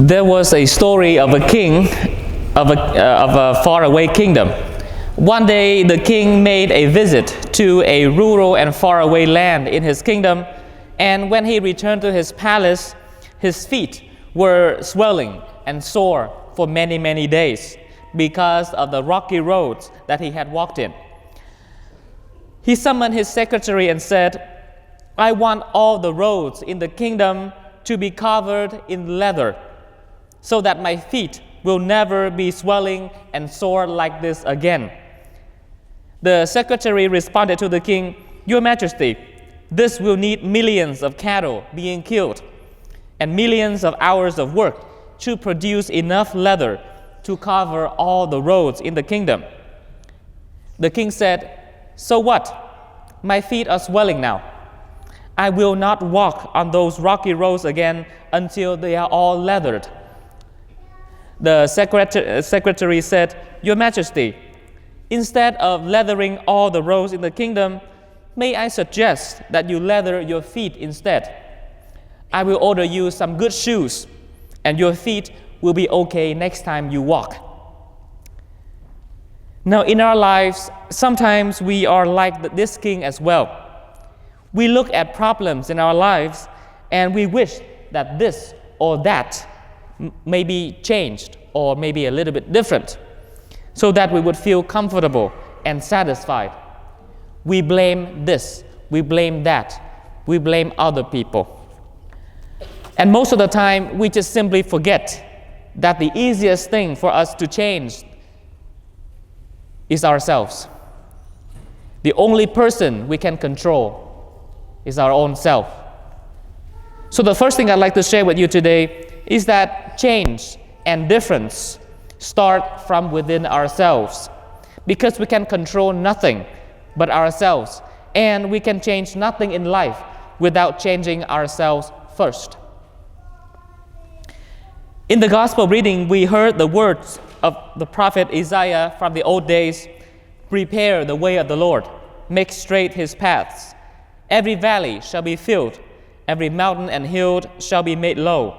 There was a story of a king of a faraway kingdom. One day, the king made a visit to a rural and faraway land in his kingdom, and when he returned to his palace, his feet were swelling and sore for many, many days because of the rocky roads that he had walked in. He summoned his secretary and said, "I want all the roads in the kingdom to be covered in leather, so that my feet will never be swelling and sore like this again." The secretary responded to the king, "Your Majesty, this will need millions of cattle being killed and millions of hours of work to produce enough leather to cover all the roads in the kingdom." The king said, "So what? My feet are swelling now. I will not walk on those rocky roads again until they are all leathered." The secretary said, "Your Majesty, instead of leathering all the roads in the kingdom, may I suggest that you leather your feet instead? I will order you some good shoes, and your feet will be okay next time you walk." Now, in our lives, sometimes we are like this king as well. We look at problems in our lives and we wish that this or that may be changed or maybe a little bit different, so that we would feel comfortable and satisfied. We blame this, we blame that, we blame other people. And most of the time, we just simply forget that the easiest thing for us to change is ourselves. The only person we can control is our own self. So the first thing I'd like to share with you today is that change and difference start from within ourselves, because we can control nothing but ourselves, and we can change nothing in life without changing ourselves first. In the gospel reading, we heard the words of the prophet Isaiah from the old days: "Prepare the way of the Lord, make straight his paths. Every valley shall be filled, every mountain and hill shall be made low.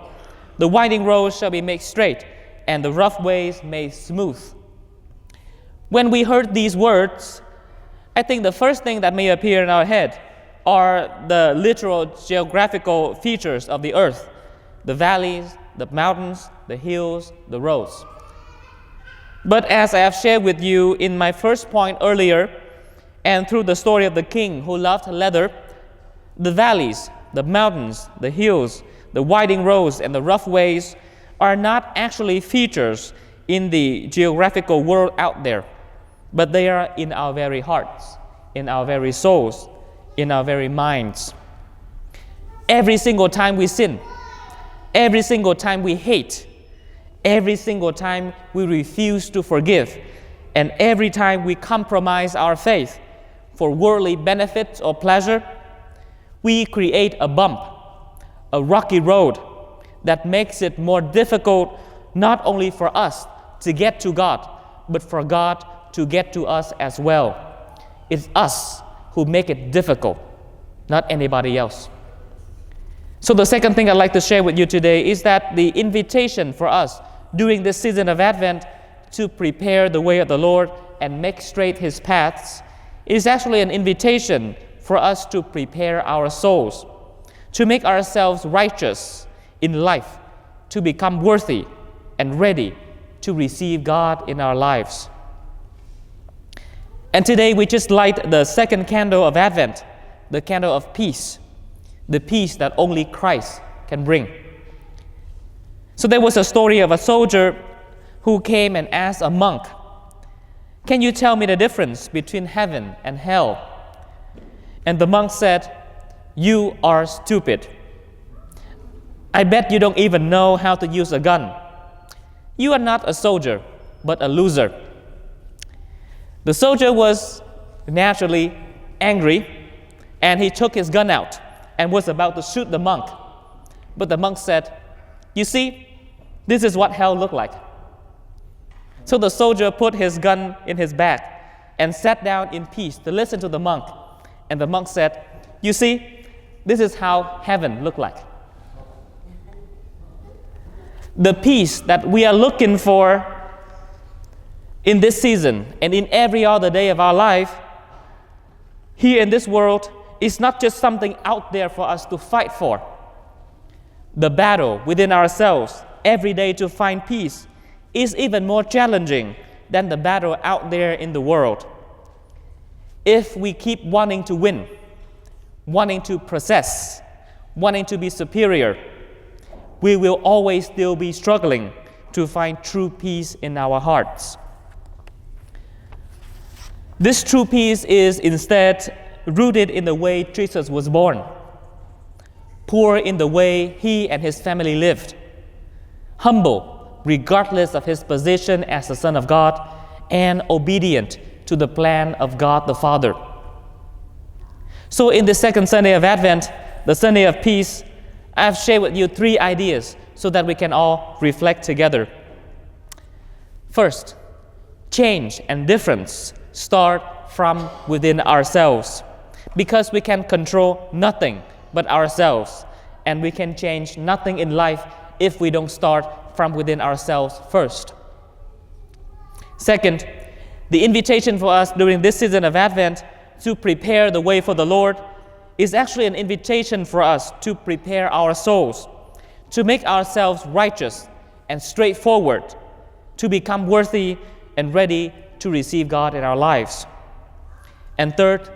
The winding roads shall be made straight, and the rough ways made smooth." When we heard these words, I think the first thing that may appear in our head are the literal geographical features of the earth: the valleys, the mountains, the hills, the roads. But as I have shared with you in my first point earlier, and through the story of the king who loved leather, the valleys, the mountains, the hills, the winding roads, and the rough ways are not actually features in the geographical world out there, but they are in our very hearts, in our very souls, in our very minds. Every single time we sin, every single time we hate, every single time we refuse to forgive, and every time we compromise our faith for worldly benefits or pleasure, we create a bump, a rocky road that makes it more difficult not only for us to get to God, but for God to get to us as well. It's us who make it difficult, not anybody else. So the second thing I'd like to share with you today is that the invitation for us during this season of Advent to prepare the way of the Lord and make straight his paths is actually an invitation for us to prepare our souls, to make ourselves righteous in life, to become worthy and ready to receive God in our lives. And today we just light the second candle of Advent, the candle of peace, the peace that only Christ can bring. So there was a story of a soldier who came and asked a monk, "Can you tell me the difference between heaven and hell?" And the monk said, "You are stupid. I bet you don't even know how to use a gun. You are not a soldier, but a loser." The soldier was naturally angry, and he took his gun out and was about to shoot the monk. But the monk said, "You see, this is what hell looked like." So the soldier put his gun in his bag and sat down in peace to listen to the monk. And the monk said, "You see, this is how heaven looked like." The peace that we are looking for in this season and in every other day of our life here in this world is not just something out there for us to fight for. The battle within ourselves every day to find peace is even more challenging than the battle out there in the world. If we keep wanting to win, wanting to possess, wanting to be superior, we will always still be struggling to find true peace in our hearts. This true peace is instead rooted in the way Jesus was born, poor in the way he and his family lived, humble regardless of his position as the Son of God, and obedient to the plan of God the Father. So in the second Sunday of Advent, the Sunday of Peace, I have shared with you 3 ideas so that we can all reflect together. First, change and difference start from within ourselves, because we can control nothing but ourselves, and we can change nothing in life if we don't start from within ourselves first. Second, the invitation for us during this season of Advent to prepare the way for the Lord is actually an invitation for us to prepare our souls, to make ourselves righteous and straightforward, to become worthy and ready to receive God in our lives. And third,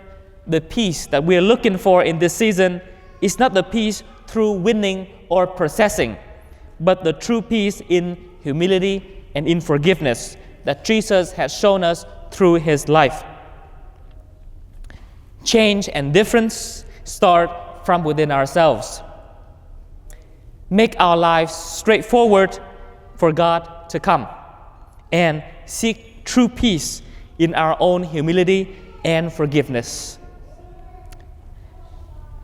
the peace that we are looking for in this season is not the peace through winning or possessing, but the true peace in humility and in forgiveness that Jesus has shown us through his life. Change and difference start from within ourselves. Make our lives straightforward for God to come, and seek true peace in our own humility and forgiveness.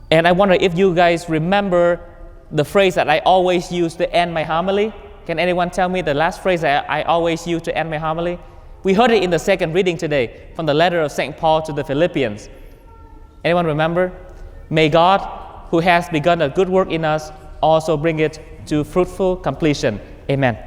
And I wonder if you guys remember the phrase that I always use to end my homily. Can anyone tell me the last phrase I always use to end my homily? We heard it in the second reading today from the letter of St. Paul to the Philippians. Anyone remember? May God, who has begun a good work in us, also bring it to fruitful completion. Amen.